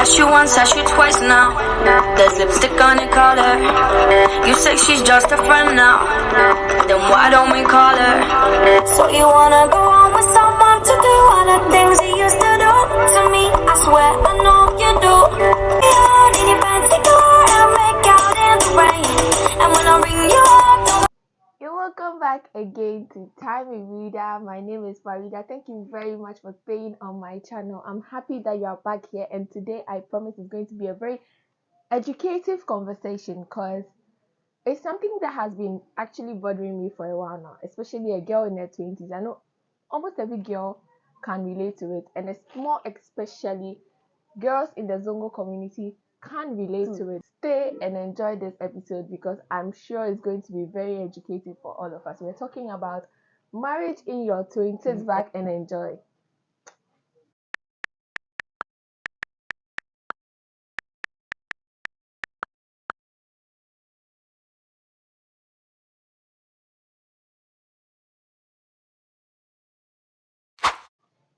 Asked you once, asked you twice now. There's lipstick on your collar. You say she's just a friend now. Then why don't we call her? So you wanna go on with someone to do all the things you used to do to me? I swear I know you do. Out in your fancy car and make out in the rain. And when I ring you up, don't. You're welcome back again to Time with Reader. My name is Farida. Thank you very much for staying on my channel. I'm happy that you are back here, and today I promise is going to be a very educative conversation because it's something that has been actually bothering me for a while now, especially a girl in her 20s. I know almost every girl can relate to it, and it's more especially girls in the Zongo community can relate to it. Stay and enjoy this episode because I'm sure it's going to be very educative for all of us. We're talking about marriage in your 20s. Sit back and enjoy.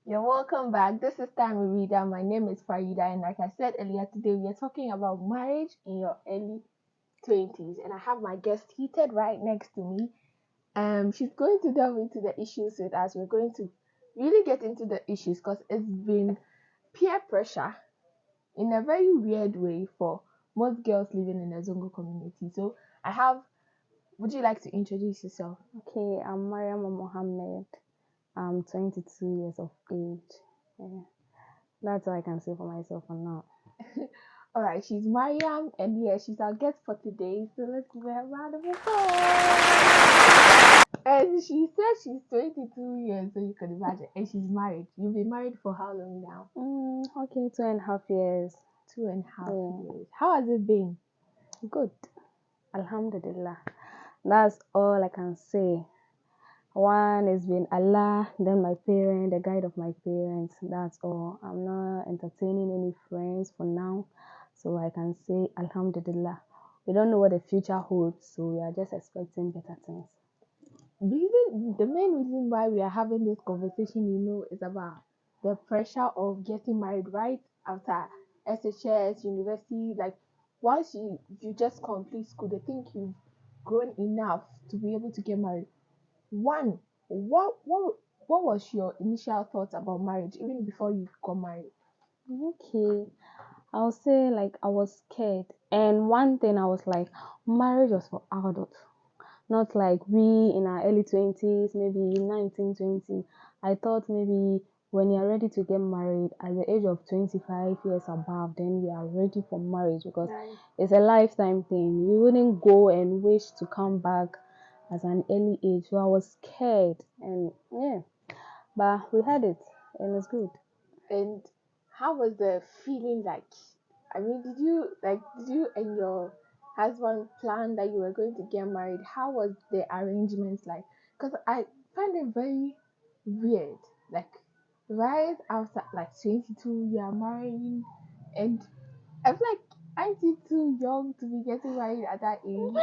You're welcome back. This is Time with Reader. My name is Farida, and like I said earlier today, we are talking about marriage in your early 20s, and I have my guest seated right next to me. She's going to delve into the issues with us. We're going to really get into the issues because it's been peer pressure in a very weird way for most girls living in the Zongo community. So would you like to introduce yourself? Okay, I'm Mariam Mohammed. I'm 22 years of age. Yeah. That's all I can say for myself for now. All right, she's Mariam, and yeah, she's our guest for today. So let's give her a round of applause. And she says she's 22 years, so you can imagine. And she's married. You've been married for how long now? Okay, 2.5 years. 2.5 years. How has it been? Good. Alhamdulillah. That's all I can say. One has been Allah, then my parent, the guide of my parents. That's all. I'm not entertaining any friends for now. So I can say Alhamdulillah. We don't know what the future holds, so we are just expecting better things. The main reason why we are having this conversation, is about the pressure of getting married right after SHS, university. Like, once you just complete school, they think you've grown enough to be able to get married. One, what was your initial thoughts about marriage even before you got married? Okay, I'll say like I was scared, and one thing I was like, marriage was for adults, not like we in our early 20s, maybe 19, 20. I thought maybe when you're ready to get married at the age of 25 years above, then you are ready for marriage because it's a lifetime thing. You wouldn't go and wish to come back at an early age. So I was scared, and yeah, but we had it, and it's good. And how was the feeling like? I mean, did you and your husband plan that you were going to get married? How was the arrangements like? Because I find it very weird. Like, right after like 22, you are marrying, and I feel like aren't you too young to be getting married at that age?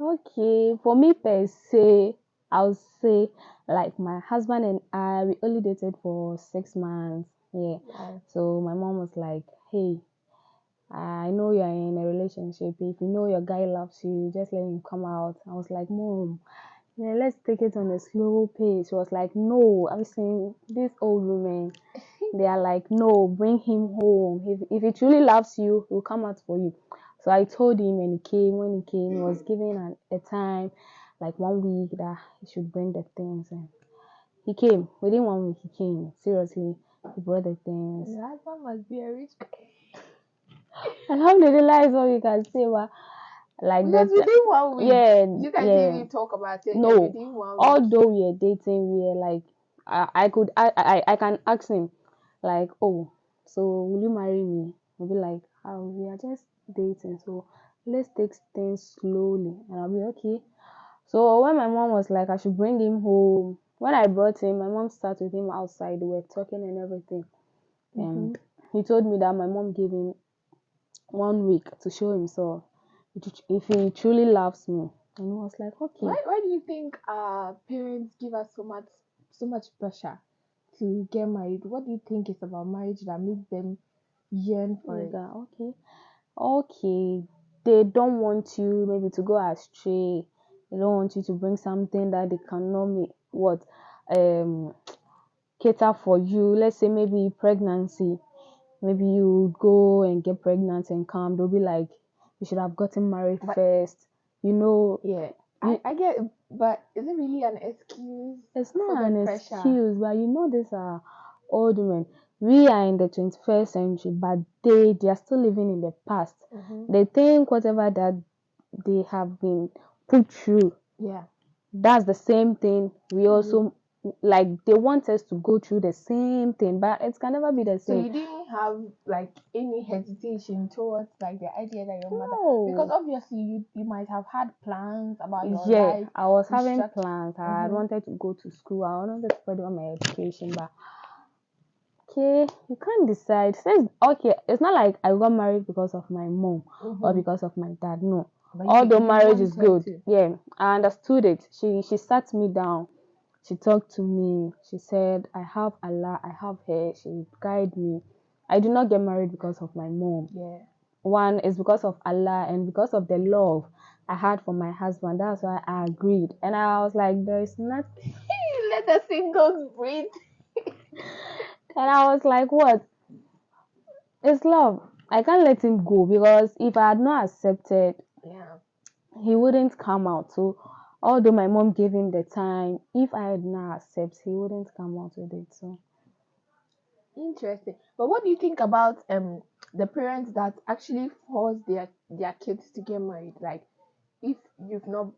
Okay, for me per se, I'll say like my husband and I, we only dated for 6 months. Yeah. Wow. So my mom was like, "Hey, I know you're in a relationship. If you know your guy loves you, just let him come out." I was like, "Mom, yeah, let's take it on a slow pace." She was like, "No, I'm saying these old women, they are like, no, bring him home. If he truly loves you, he'll come out for you." So I told him, and he came. When he came, he was given a time, like 1 week, that he should bring the things. And he came. Within 1 week, he came. Seriously, he brought the things. Your husband must be a rich guy. Alhamdulillah is all you can say. But like Because within 1 week, yeah, you guys didn't even talk about it. no. And within 1 week, Although we are dating, we are like, I can ask him, like, "Oh, so will you marry me?" I'll be like, "Oh, we are just dating, so let's take things slowly." And I'll be okay. So when my mom was like, I should bring him home, when I brought him, my mom sat with him outside. We were talking and everything, and he told me that my mom gave him 1 week to show himself if he truly loves me. And he was like, okay. Why do you think parents give us so much pressure to get married? What do you think is about marriage that makes them yearn for it. Okay, they don't want you maybe to go astray. They don't want you to bring something that they cannot make what um cater for you. Let's say maybe pregnancy. Maybe you go and get pregnant and come. They'll be like, you should have gotten married But first. You know, yeah, you, I get, but is it really an excuse it's for not the an pressure? excuse, but you know these are old women. We are in the 21st century, but they are still living in the past. They think whatever that they have been put through, Yeah. that's the same thing we also like. They want us to go through the same thing, but it can never be the So same. you didn't have like any hesitation towards like the idea that your mother, because No. obviously you might have had plans about your Yeah, life. I was You having struck. plans. I had wanted to go to school. I wanted to further my education, but okay, you can't decide. Since okay, it's not like I got married because of my mom or because of my dad. No, But although you marriage is wanted good, to. yeah, I understood it. She sat me down. She talked to me. She said, "I have Allah. I have her. She will guide me." I did not get married because of my mom. Yeah. One is because of Allah and because of the love I had for my husband. That's why I agreed. And I was like, there is nothing. Let the singles breathe. And I was like, what? It's love. I can't let him go because if I had not accepted, Yeah. he wouldn't come out. So, although my mom gave him the time, if I had not accepted, he wouldn't come out with it. So, Interesting. But what do you think about the parents that actually force their kids to get married? Like if you've not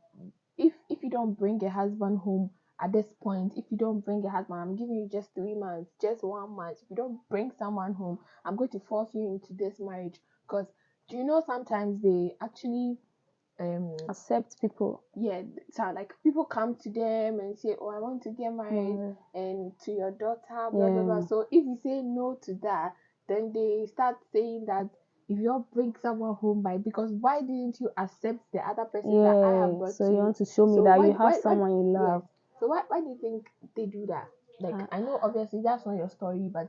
if you don't bring a husband home at this point, if you don't bring a husband, I'm giving you just 3 months, just 1 month. If you don't bring someone home, I'm going to force you into this marriage. Because do you know sometimes they actually accept people. yeah, so like people come to them and say, oh, I want to get married Mm, and to your daughter, blah blah blah. yeah, So if you say no to that, then they start saying that if you all bring someone home by, because why didn't you accept the other person that I have yeah. brought So, to you you? want to show me So that you have someone you yes, love. so why do you think they do that? Like Uh, I know obviously that's not your story, but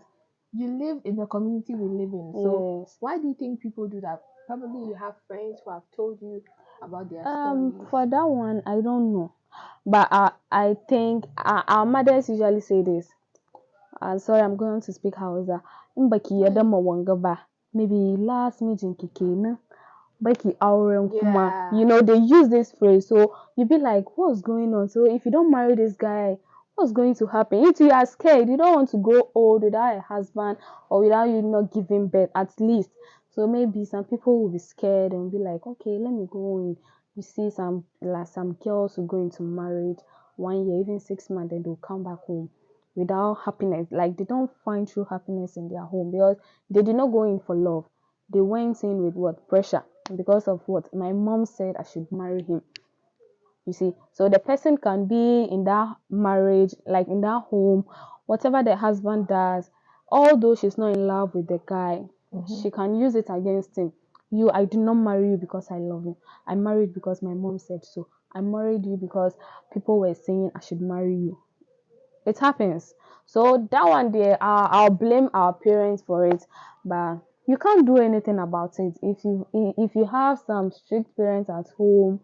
you live in the community we live in. So yes. why do you think people do that? Probably you have friends who have told you about their stories. For that one, I don't know. But I think our mothers usually say this. Sorry, I'm going to speak Hausa. In baki ya dama wanga ba, maybe last meeting kike baki auren kuma. Yeah. You know, they use this phrase. So you be like, what's going on? So if you don't marry this guy, what's going to happen? If you are scared, you don't want to grow old without a husband or without you not giving birth at least. So maybe some people will be scared and be like, okay, let me go in. You see some girls who go into marriage 1 year, even 6 months, then they'll come back home without happiness. Like they don't find true happiness in their home because they did not go in for love. They went in with what? Pressure. Because of what? My mom said I should marry him. You see, so the person can be in that marriage, like in that home, whatever the husband does, although she's not in love with the guy, she can use it against him. I did not marry you because I love you. I married because my mom said so. I married you because people were saying I should marry you. It happens. So that one day, I'll blame our parents for it, but you can't do anything about it. If you have some strict parents at home.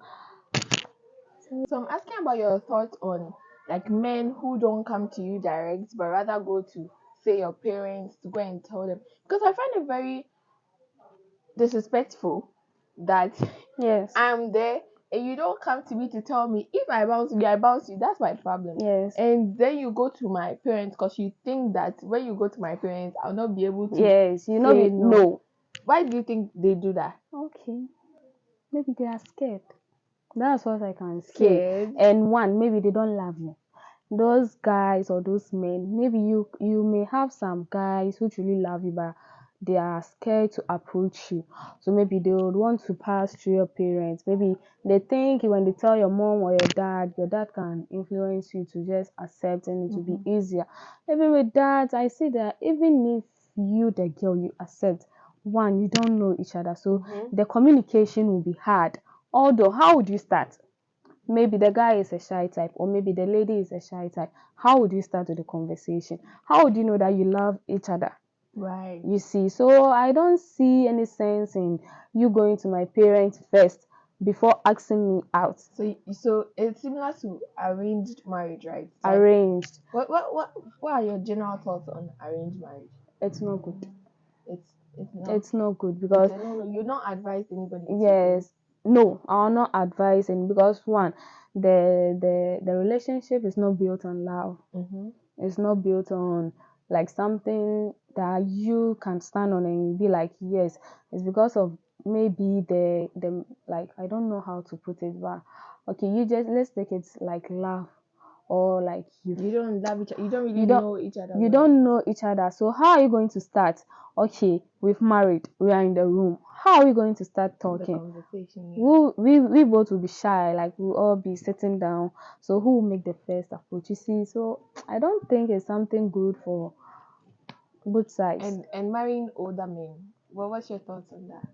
So I'm asking about your thoughts on like men who don't come to you direct, but rather go to say your parents to go and tell them. Because I find it very disrespectful that Yes, I'm there and you don't come to me to tell me if I bounce you, I bounce you. That's my problem. yes, And then you go to my parents because you think that when you go to my parents, I'll not be able to yes. You know, say no. no. Why do you think they do that? Okay, maybe they are scared. That's what I can say. Scared? And one, maybe they don't love you. Those guys or those men, maybe you may have some guys who truly love you, but they are scared to approach you. So maybe they would want to pass through your parents. Maybe they think when they tell your dad can influence you to just accept and it will be easier. Even with that, I see that even if you, the girl, you accept, one, you don't know each other. So the communication will be hard. Although, how would you start? Maybe the guy is a shy type, or maybe the lady is a shy type. How would you start with the conversation? How would you know that you love each other? Right. You see, so I don't see any sense in you going to my parents first before asking me out. So it's similar to arranged marriage, right? Like, Arranged. what are your general thoughts on arranged marriage? It's not good. It's not. It's not good It's because a no. You don't advise anybody to yes, no, I'll not advise, and because one, the relationship is not built on love. Mm-hmm. It's not built on like something that you can stand on and be like, yes, it's because of maybe the like I don't know how to put it, but okay, you just let's take it like love or like You don't love each other. You don't really you don't know each other. you well. don't know each other. So how are you going to start? Okay, we've married, we are in the room. How are we going to start The talking? conversation. Yeah. We both will be shy, like we'll all be sitting down. So who will make the first approach? You see, so I don't think it's something good for both sides. And marrying older men. Well, what's your thoughts on that?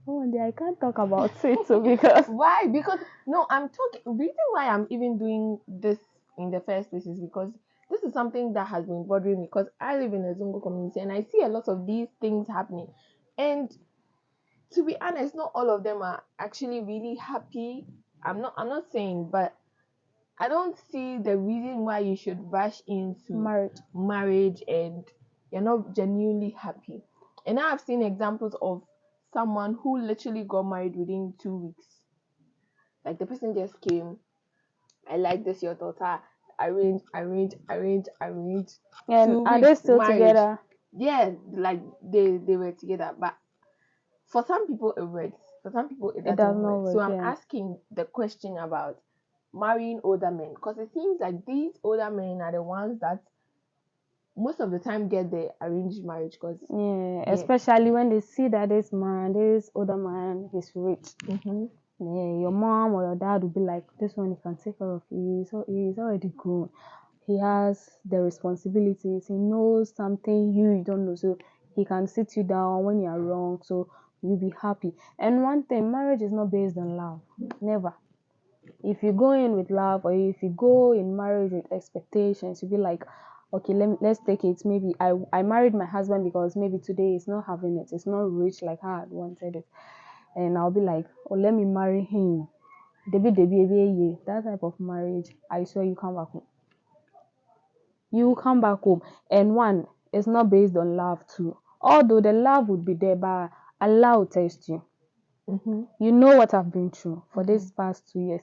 Oh, and I can't talk about it so because Why? Because no, I'm talking. Reason why I'm even doing this in the first place is because this is something that has been bothering me. Because I live in a Zongo community and I see a lot of these things happening. And to be honest, not all of them are actually really happy. I'm not saying, but I don't see the reason why you should rush into marriage and you're not genuinely happy. And I've seen examples of someone who literally got married within 2 weeks. Like the person just came, I like this your daughter, arrange. and Two are they weeks still marriage. together? Yeah, like they were together, but for some people it works. For some people it It doesn't does not work. So work, I'm yeah. asking the question about marrying older men because it seems like these older men are the ones that most of the time get the arranged marriage because Yeah, especially when they see that this older man, he's rich. mm-hmm. Yeah, your mom or your dad will be like, this one he can take care of. He's already grown. He has the responsibilities. He knows something you don't know. So he can sit you down when you are wrong. So you'll be happy. And one thing, marriage is not based on love. Never. If you go in with love or if you go in marriage with expectations, you'll be like, okay, let's take it. Maybe I married my husband because maybe today he's not having it. It's not rich like how I wanted it. And I'll be like, oh, let me marry him. That type of marriage, I swear you come back home. You come back home. And one, it's not based on love too. Although the love would be there, but Allah will test you. Mm-hmm. You know what I've been through for these past 2 years.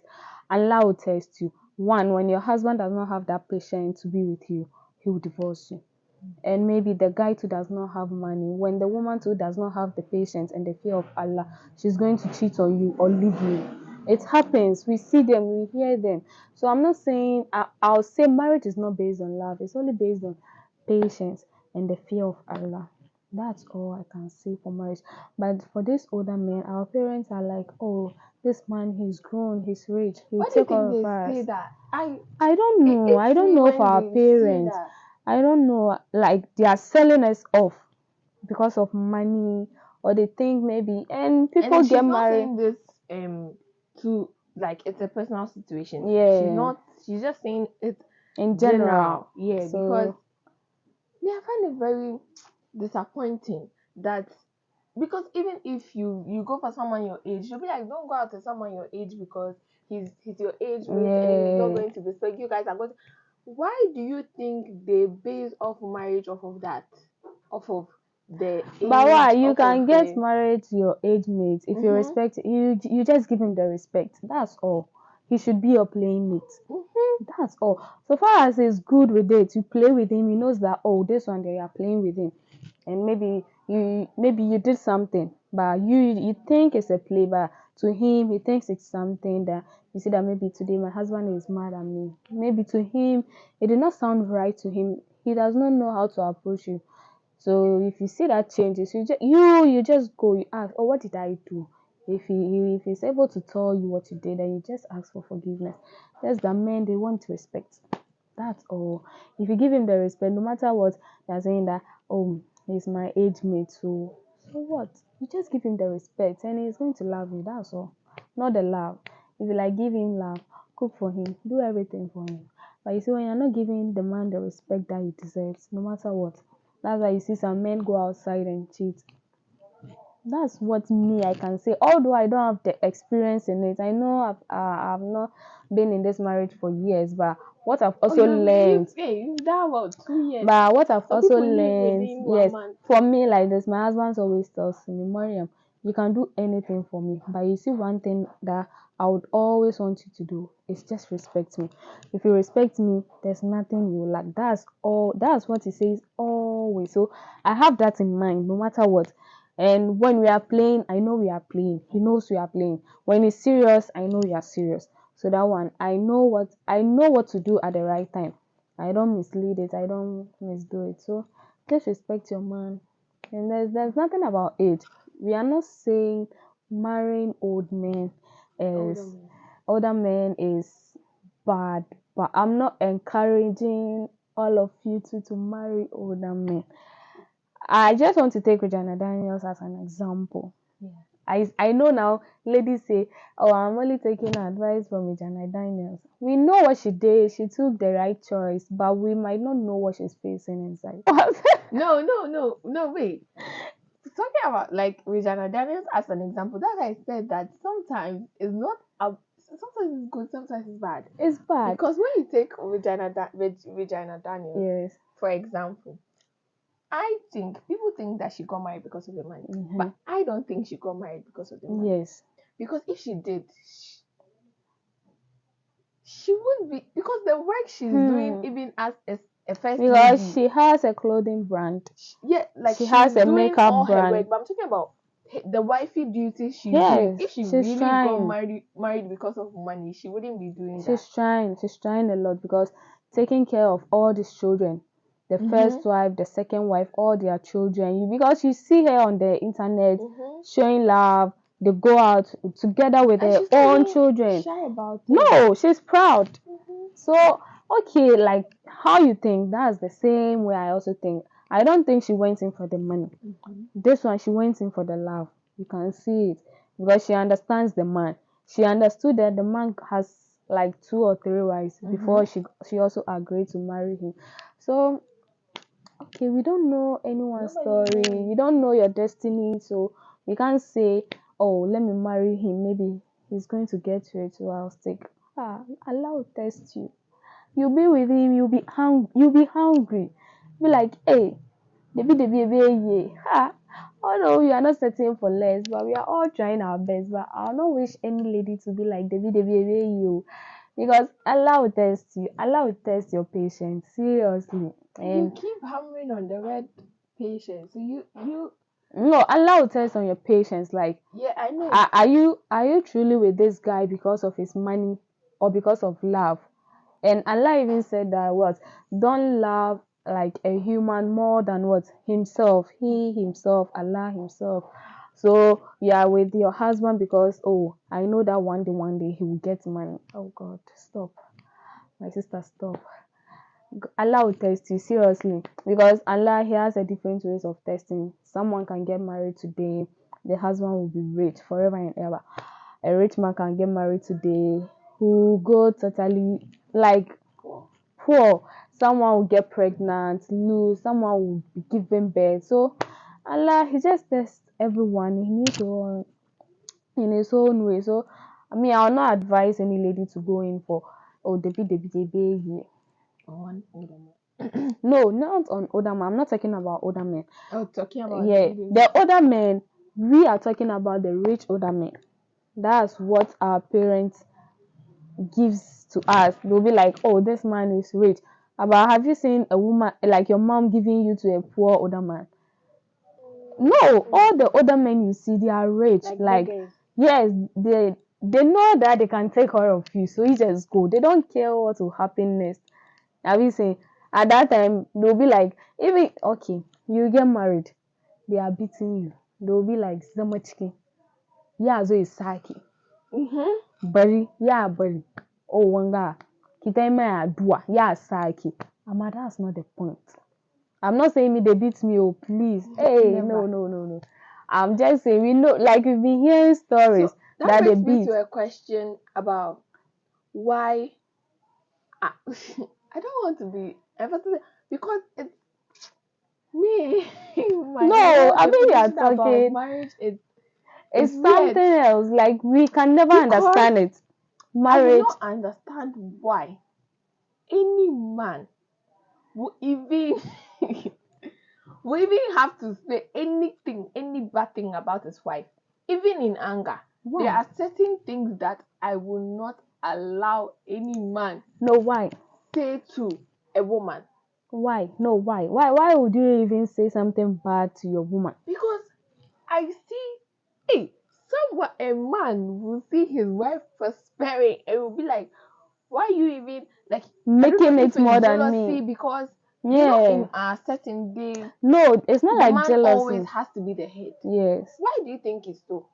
Allah will test you. One, when your husband does not have that patience to be with you, he will divorce you. And maybe the guy too does not have money. When the woman too does not have the patience and the fear of Allah, she's going to cheat on you or leave you. It happens. We see them, we hear them. So I'm not saying, I'll say marriage is not based on love. It's only based on patience and the fear of Allah. That's all I can say for marriage. But for these older men, our parents are like, oh, this man, he's grown, he's rich, he'll Why do you take all think of they say us. that? I don't know. I It's don't me know when for our they say parents. that. I don't know. Like they are selling us off because of money, or they think maybe, and people And she's get not married. saying this to like it's a personal situation. Yeah, She's just saying it in general. general. Yeah, because So me, I find it very disappointing that because even if you go for someone your age, you'll be like, don't go out to someone your age because he's your age mate and he's not yeah. going to respect you guys are going to, why do you think they base off marriage off of that? Off of the But why? age, You off can of get the married to your age mate if you mm-hmm, respect. You just give him the respect. That's all. He should be your playing mate. mm-hmm. That's all. So far as he's good with it, you play with him. He knows that, oh, this one they are playing with him, and maybe you did something, but you think it's a play, but to him he thinks it's something that you see that maybe today my husband is mad at me. Maybe to him it did not sound right to him. He does not know how to approach you. So if you see that changes, you just go, you ask, oh, what did I do? If he's able to tell you what you did, then you just ask for forgiveness. That's the men, they want respect. That's all. If you give him the respect, no matter what, they're saying that, oh, he's my age mate, so what? You just give him the respect and he's going to love you. That's all. Not the love. If you like give him love, cook for him, do everything for him. But you see, when you're not giving the man the respect that he deserves, no matter what, That's why you see some men go outside and cheat. That's what me I can say. Although I don't have the experience in it, I know I've not been in this marriage for years, but what I've also learned, you've done about 2 years. but what I've Some also people live learned, within yes, 1 month. for me like this, my husband always tells me, Mariam, you can do anything for me, but you see one thing that I would always want you to do is just respect me. If you respect me, there's nothing you lack. That's all. That's what he says always. So I have that in mind, no matter what. And when we are playing, I know we are playing. He knows we are playing. When it's serious, I know we are serious. So that one, I know what to do at the right time. I don't mislead it. I don't misdo it. So just respect your man. And there's nothing about age. We are not saying marrying is older men is bad, but I'm not encouraging all of you to marry older men. I just want to take Regina Daniels as an example. Yeah. I know now ladies say, oh, I'm only taking advice from Regina Daniels. We know what she did. She took the right choice, but we might not know what she's facing inside. No, wait. Talking about like Regina Daniels as an example, that I said that sometimes it's not sometimes it's good, sometimes it's bad. It's bad. Because when you take Regina Daniels, Yes. for example, I think people think that she got married because of the money, but I don't think she got married because of the money. Yes. Because if she did, she wouldn't be, because the work she's doing, even as a first Because lady, she has a clothing brand. yeah, like she has a doing makeup all brand. her work. But I'm talking about the wifey duties she's Yes, doing. If she she's really trying. got married because of money, she wouldn't be doing that. She's trying a lot, because taking care of all these children, the first wife, the second wife, all their children, because you see her on the internet showing love. They go out together with And their she's not own being children. shy about it. No, she's proud. So okay, like how you think, that's the same way I also think. I don't think she went in for the money. This one, she went in for the love. You can see it, because she understands the man. She understood that the man has like 2 or 3 wives before she also agreed to marry him. So okay, we don't know anyone's story. We don't know your destiny, so we can't say, oh, let me marry him. Maybe he's going to get to it, so I'll stick. Allah will test you. You'll be with him. You'll be hungry. Be like, hey, Debbie, ha. Although you are not settling for less, but we are all trying our best. But I'll not wish any lady to be like Debbie, you, because Allah will test you. Allah will test your patience, seriously. And you keep hammering on the word patience. So you no, Allah will test on your patience. Like, yeah, I know. Are you truly with this guy because of his money or because of love? And Allah even said that what? Don't love like a human more than what? Himself. He himself, Allah himself. So you are with your husband because, oh, I know that one day he will get money. Oh God, stop. My sister, stop. Allah will test you, seriously, because Allah, he has a different ways of testing. Someone can get married today, the husband will be rich forever and ever. A rich man can get married today, who go totally like poor. Someone will get pregnant, lose. Someone will be giving birth. So Allah, he just tests everyone in his own way. So I mean, I'll not advise any lady to go in for, oh, the On older man. no, not on older men. I'm not talking about older men. Oh, talking about Yeah, the older men, we are talking about the rich older men. That's what our parents gives to us. They'll be like, oh, this man is rich. But have you seen a woman like your mom giving you to a poor older man? No, all the older men you see, they are rich. Like yes, they know that they can take care of you, so you just go. They don't care what will happen next. Have you seen? At that time, they'll be like, even okay, you get married, they are beating you. They'll be like, Zama chicken. Yeah, so it's Saki. Bari, yeah, bari. Oh, wanga. Kita ma dua, yeah, Saki. Ama, that's not the point. I'm not saying me they beat me, oh please. Hey, no. I'm just saying we know, like we've been hearing stories so that they brings beat. me to a question about why I don't want to be emphasizing, because Me, my No, whole I mean, you are definition about talking. marriage is It's weird something else. Like, we can never because understand it. I do Married. not understand why any man will even will even have to say anything, any bad thing about his wife, even in anger. There Why? are certain things that I will not allow any man No, why? say to a woman Why? No, why? Why would you even say something bad to your woman? because I see, hey, someone a man will see his wife prospering and will be like, why you even like? I don't Making know it if it's more than jealousy me. because Yeah. in our certain days No, it's not the like man always jealousy. has to be the head. Yes. Why do you think it's so?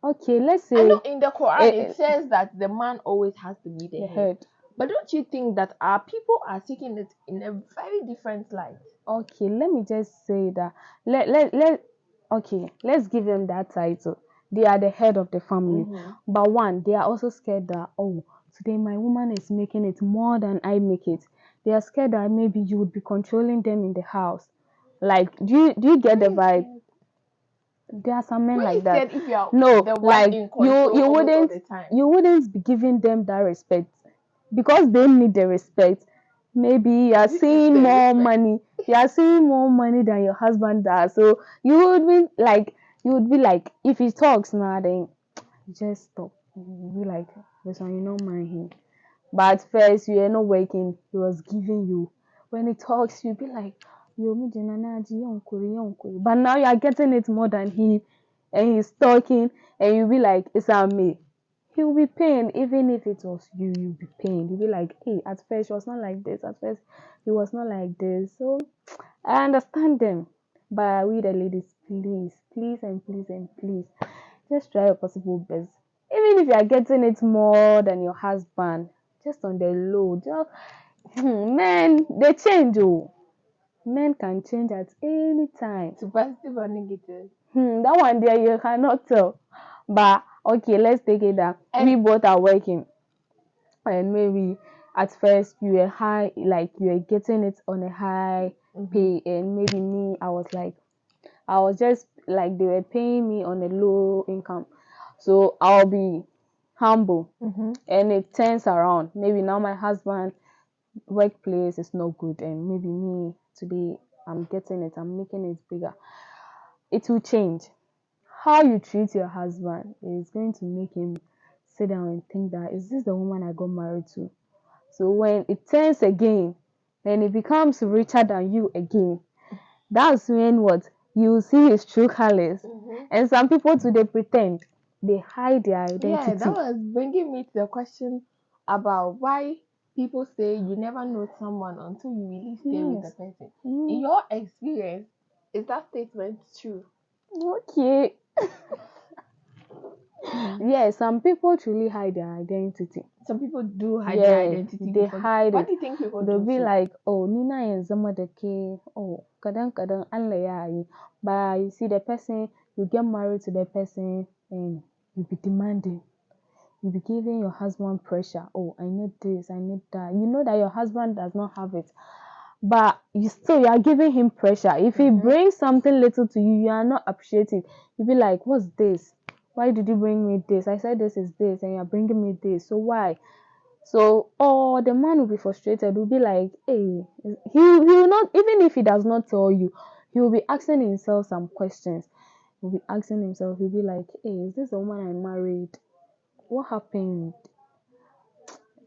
Okay, let's I know say in the Quran it says that the man always has to be the the head. head. But don't you think that our people are taking it in a very different light? Okay, let me just say that. Let okay, let's give them that title. They are the head of the family. But one, they are also scared that, oh, today my woman is making it more than I make it. They are scared that maybe you would be controlling them in the house. Like, do you get the vibe? There are some men Why like you that. scared if you are No, the one like, in you control you almost all wouldn't the time? you wouldn't be giving them that respect because they need the respect. Maybe you are This is seeing the more respect. money. You are seeing more money than your husband does. So you would be like, if he talks now, then you just stop. You be like, this one, you don't mind him. But at first, you are not working. He was giving you. When he talks, you be like, yo, me jenanaji, yonkuri, yonkuri. But now you are getting it more than him, and he's talking, and you be like, it's on me. He will be pained, even if it was you. You'll be pained. You'll be like, hey, at first she was not like this. At first, he was not like this. So I understand them. But we the ladies, please, please, and please, and please, just try your possible best. Even if you are getting it more than your husband, just on the low. Just men, they change. Oh, men can change at any time. To positive or negative. That one there you cannot tell. But okay, let's take it that we And both are working, and maybe at first you were high, like you were getting it on a high pay, and maybe me, I was just like they were paying me on a low income, so I'll be humble, and it turns around. Maybe now my husband workplace is not good, and maybe me today I'm getting it, I'm making it bigger. It will change. How you treat your husband is going to make him sit down and think that, is this the woman I got married to? So when it turns again, and it becomes richer than you again, that's when what you see his true colors. And some people too, they pretend, they hide their yeah, that identity. was bringing me to the question about why people say you never know someone until you really stay with the Yes. person. In your experience, is that statement true? Okay. Yeah, some people truly hide their identity. Some people do hide their identity. They hide Why it. do you think people They'll do be so? like, oh, Nina and Zama the K, oh, kadang kadang Allah ya yi. But you see the person, you get married to the person, and you be demanding. You be giving your husband pressure. Oh, I need this, I need that. You know that your husband does not have it. But you are giving him pressure. If he brings something little to you, you are not appreciative. You be like, what's this? Why did you bring me this? I said this is this, and you're bringing me this. So why? So, or the man will be frustrated. Will be like, hey, he will not, even if he does not tell you, he will be asking himself some questions. He'll be asking himself. He'll be like, hey, is this the woman I married? What happened?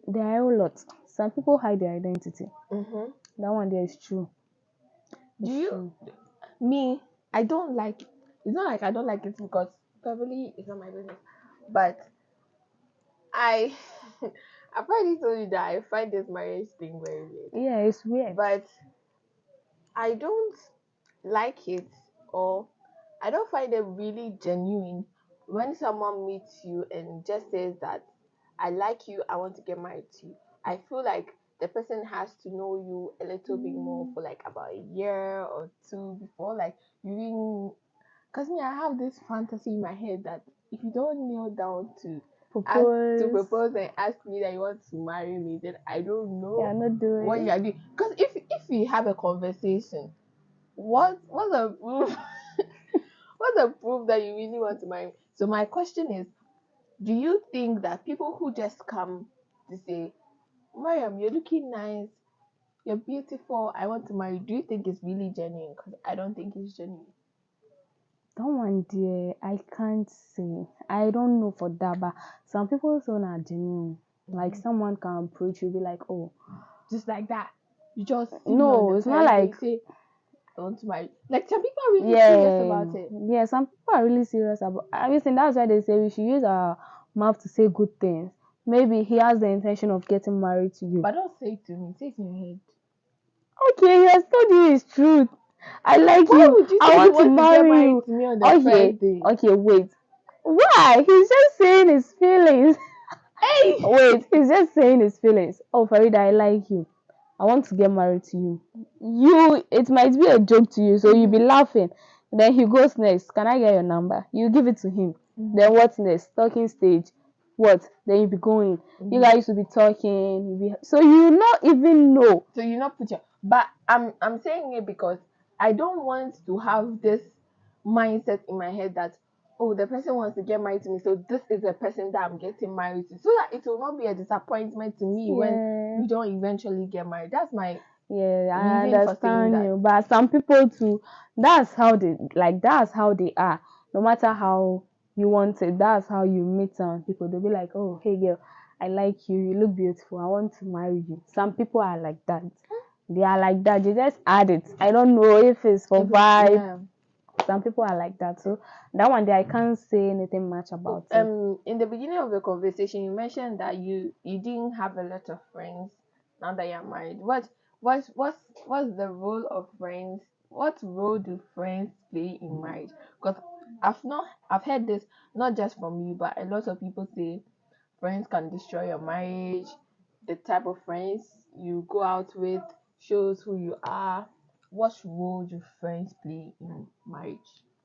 There are a lot. Some people hide their identity. That one there is true. Do It's you? true. Me, I don't like. It's not like I don't like it because probably it's not my business, but I I've already told you that I find this marriage thing very weird. Yeah, it's weird. But I don't like it or I don't find it really genuine when someone meets you and just says that I like you, I want to get married to you. I feel like the person has to know you a little bit more for like about a year or two before like you even because me I have this fantasy in my head that if you don't kneel down to propose and ask me that you want to marry me, then I don't know Yeah, not doing what you are doing. Because if we have a conversation what's the proof? What's the proof that you really want to marry? So my question is, do you think that people who just come to say, Mariam, you're looking nice, you're beautiful, I want to marry, do you think it's really genuine? Because I don't think it's genuine. That one, dear, I can't say. I don't know for that, but some people so not genuine. Like someone can approach you, be like, oh, Just like that. You just see me on no, the it's not first day, like, say, I want to marry. Like some people are really serious yeah, about it. yeah. Some people are really serious about. I mean, that's why they say we should use our mouth to say good things. Maybe he has the intention of getting married to you. But don't say it to me, say it in your head. Okay, he has told you his truth. I like Why you. would you I say he want to wants to get marry married you. to me on the Okay, first day? okay, wait. Why? He's just saying his feelings. Hey! Wait, he's just saying his feelings. Oh, Farida, I like you. I want to get married to you. It might be a joke to you, so you'll be laughing. Then he goes next. Can I get your number? You give it to him. Then what's next? Talking stage. What? Then you be going. You guys will be talking. So you not even know. So you not put your, but I'm saying it because I don't want to have this mindset in my head that, oh, the person wants to get married to me, so this is the person that I'm getting married to, so that it will not be a disappointment to me when we don't eventually get married. That's my Yeah, I reason for saying understand that. you, but some people too, that's how they are. No matter how you want it, that's how you meet some people. They'll be like, oh, hey girl, I like you, you look beautiful, I want to marry you. Some people are like that. They are like that. They just add it. I don't know if it's for vibe. Yeah. Some people are like that. So that one day I can't say anything much about it. In the beginning of the conversation, you mentioned that you didn't have a lot of friends now that you're married. What's the role of friends? What role do friends play in marriage? Because I've heard this not just from you, but a lot of people say friends can destroy your marriage. The type of friends you go out with shows who you are. What role do friends play in marriage?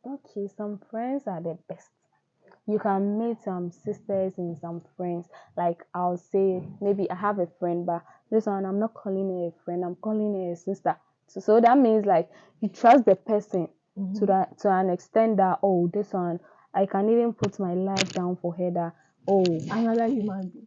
Okay, some friends are the best. You can meet some sisters and some friends. Like I'll say, maybe I have a friend, but this one I'm not calling her a friend. I'm calling her a sister. So that means like you trust the person to an extent that, oh, this one I can even put my life down for her. That, oh, Another human being.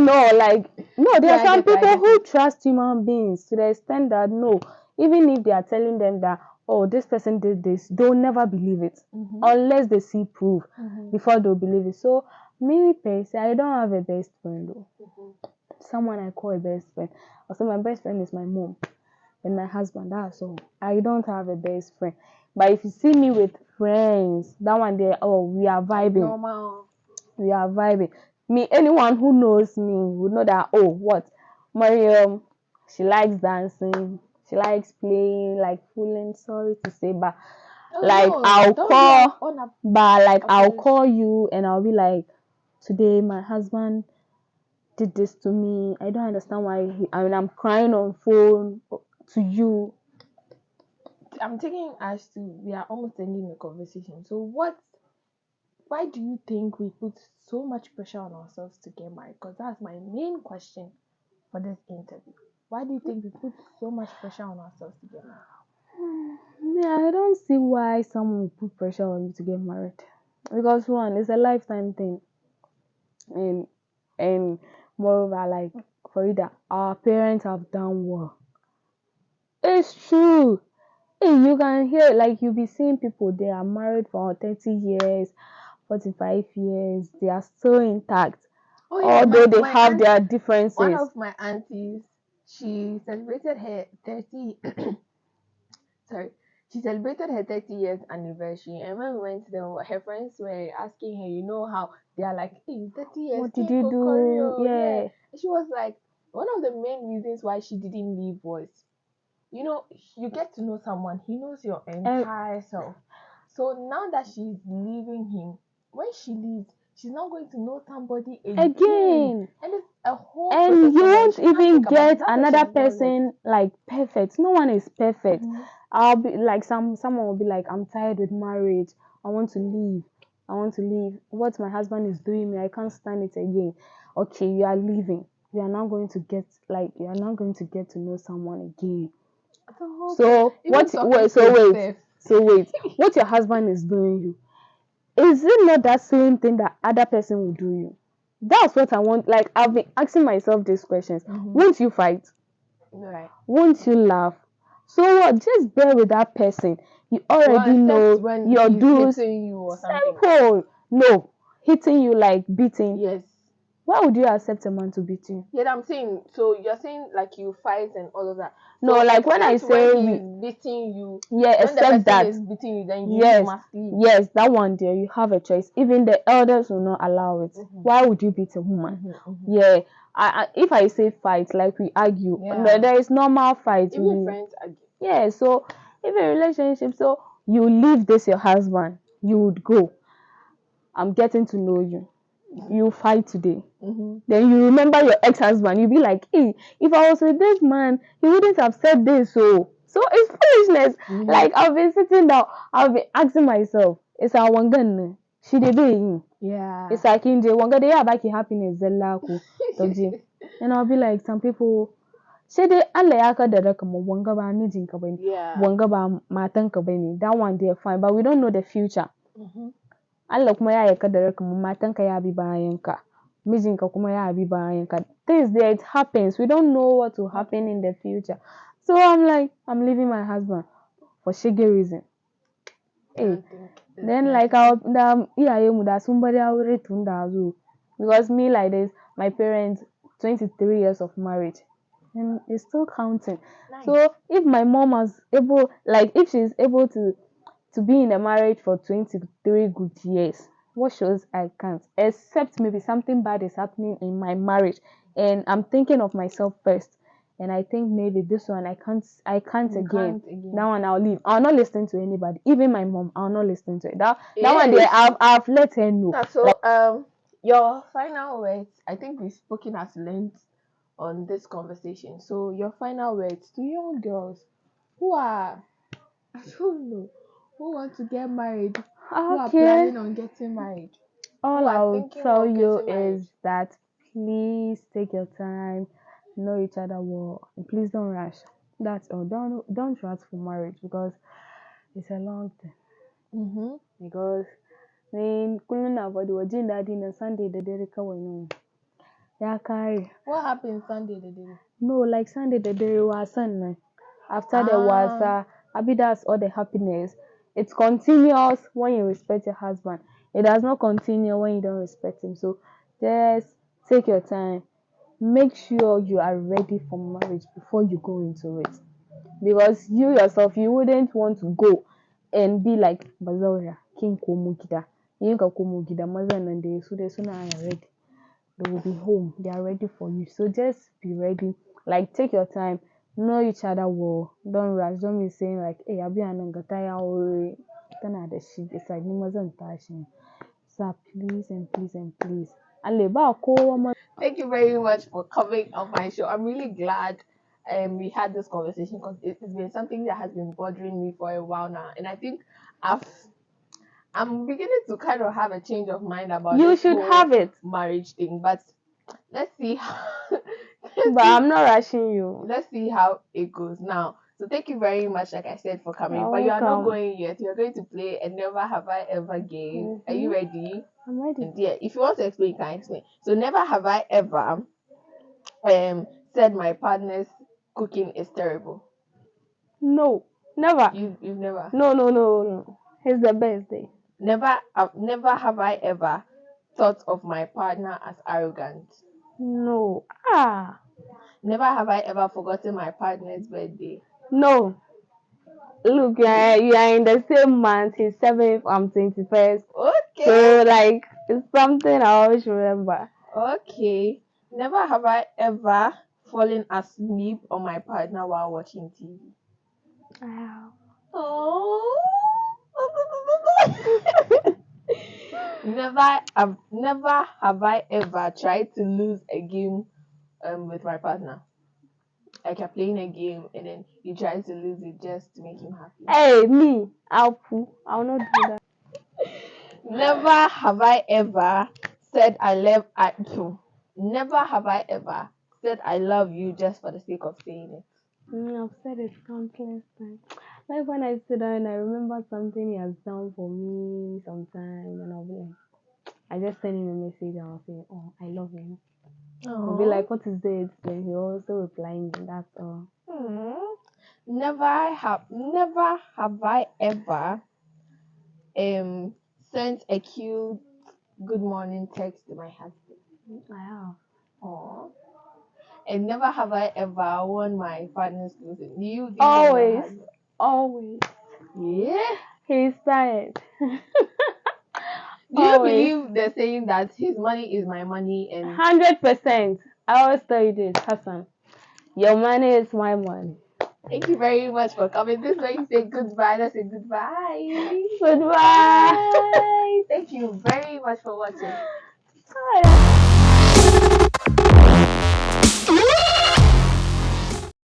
no, like no, there Yeah, are I some get it, I people get who it. trust human beings to the extent that no, even if they are telling them that, oh, this person did this, they'll never believe it unless they see proof before they'll believe it. So me personally, I don't have a best friend though. Someone I call a best friend. Also, my best friend is my mom and my husband. That's all. I don't have a best friend. But if you see me with friends, that one day, oh, we are vibing. Normal. We are vibing. Me, anyone who knows me would know that, oh, what? Mariam, she likes dancing. She likes playing, like fooling, sorry to say, but like No, I'll don't be like call, but like I'll apology. call you and I'll be like, today my husband did this to me. I don't understand why I'm crying on phone to you. I'm taking us to, we are almost ending the conversation. So why do you think we put so much pressure on ourselves to get married? Because that's my main question for this interview. Why do you think we put so much pressure on ourselves to get married? Yeah, I don't see why someone would put pressure on you to get married. Because one, it's a lifetime thing. And moreover, like Farida, our parents have done well. It's true. Hey, you can hear like you'll be seeing people they are married for 30 years, 45 years, they are still intact. Oh yeah, Although they my have aunt, their one differences. of my aunties, she celebrated her 30 sorry, she celebrated her 30 years anniversary, and when we went there, her friends were asking her, you know how they are like, hey, 30 years, What did you do? yeah. Yeah. And she was like, one of the main reasons why she didn't leave was, you know, you get to know someone, he knows your entire self. So now that she's leaving him, when she leaves, she's not going to know somebody again. And it's a whole And process you for her. won't She can't even think about it. get That's why she another has not left. person like perfect. No one is perfect. I'll be like someone will be like, I'm tired with marriage. I want to leave. I want to leave. What my husband is doing me, I can't stand it again. Okay, you are leaving. You are not going to get to know someone again. So Even what? talking So to wait. yourself. So wait. What your husband is doing you? Is it not that same thing that other person will do you? That's what I want. Like I've been asking myself these questions. Won't you fight? Right. Won't you laugh? So what? Just bear with that person. You Well, already except know when your he's do's. hitting you or something. Simple. No, hitting you like beating. Yes. Why would you accept a man to beat you? Yeah, I'm saying. So you're saying like you fight and all of that. No, So like when I except say when he's beating you, yeah, when the except person that. is beating you, then you Yes, must leave. yes, that one there, you have a choice. Even the elders will not allow it. Why would you beat a woman? Yeah, if I say fight, like we argue, there is normal fight. Even friends argue. Yeah, so if a relationship, so you leave this your husband, you would go. I'm getting to know you. You fight today. Then you remember your ex-husband. You be like, hey, if I was with this man, he wouldn't have said this. So it's foolishness. Like I've been sitting down, I've been asking myself, it's our one gun. She did be. Yeah. It's like in the one gun they have like happiness zelaku. And I'll be like, some people say they alle aka da raka mu wanga ba mijin ka bane. Wanga ba matan ka bane. That one they're fine, but we don't know the future. Allah kuma ya kaddara kamar matanka ya bi bayanka, mijinka kuma ya bi bayanka. Things there, it happens. We don't know what will happen in the future. So I'm like, I'm leaving my husband for shiggy reason. Hey, then like iyayenmu da sun bari aure tun da zo. Because me like this, my parents 23 years of marriage and it's still counting. So if my mom was able, like if she's able to be in a marriage for 23 good years, what shows I can't? Except maybe something bad is happening in my marriage and I'm thinking of myself first. And I think maybe this one I can't again. That one I'll leave. I'll not listen to anybody. Even my mom, I'll not listen to it. That one there, I've let her know. So your final words, I think we've spoken at length on this conversation. So your final words to young girls who are, I don't know, who want to get married, who are planning on getting married. All I'll tell you is that please take your time, know each other well, and please don't rush. That's all. Don't rush for marriage because it's a long thing. Because when kullum na faɗi wa jin daɗi na Sunday da dare kawai ne. Ya kare. What happened Sunday da dare? No, like Sunday da dare wasan nan. After the wasa, abi that's all the happiness. It's continuous when you respect your husband. It does not continue when you don't respect him. So just take your time. Make sure you are ready for marriage before you go into it. Because you yourself, you wouldn't want to go and be like, Bazaura, kin komo gida. Yin ka komo gida, mazan nan da su dai suna ready. They will be home. They are ready for you. So just be ready. Like take your time. Know each other well. Don't rush. Don't be saying like, hey, I'll be an gataya or tana da shi. It's like ni mazan tashi. So please and please and please. Thank you very much for coming on my show. I'm really glad we had this conversation because it's been something that has been bothering me for a while now. And I think I'm beginning to kind of have a change of mind about You this should whole have it. marriage thing. But let's see But I'm not rushing you. Let's see how it goes now. So thank you very much, like I said, for coming. You're but you are not welcome. going yet. You're going to play a Never Have I Ever game. Are you ready? I'm ready. And yeah, if you want to explain, you can explain. So never have I ever said my partner's cooking is terrible. No, never. You've never. No. He's the best day. Never have I ever thought of my partner as arrogant. No. Never have I ever forgotten my partner's birthday. No. Look, you are in the same month. He's 7th, I'm 21st. Okay. So like it's something I always remember. Okay. Never have I ever fallen asleep on my partner while watching TV. Wow. Oh. Never have I ever tried to lose a game with my partner. Like you're playing a game and then you try to lose it just to make him happy. Hey, me, I'll not do that. Never have I ever said Never have I ever said I love you just for the sake of saying it. I've said it countless times. Like when I sit down and I remember something he has done for me sometime, and I'll be like, I just send him a message and I'll say, "Oh, I love him." He'll be Oh. like, "What is this?" Then he'll also reply me. That's all. Never have I ever sent a cute good morning text to my husband. I have. Oh. And never have I ever worn my partner's clothes. Do you your Always, husband? always. Yeah. He's tired. Do you Always. believe the saying that his money is my money and 100%. I always tell you this, Hassan. Your money is my money. thank you very much for coming. This way you say goodbye. Let's say goodbye. Goodbye. Bye. Thank you very much for watching. Bye.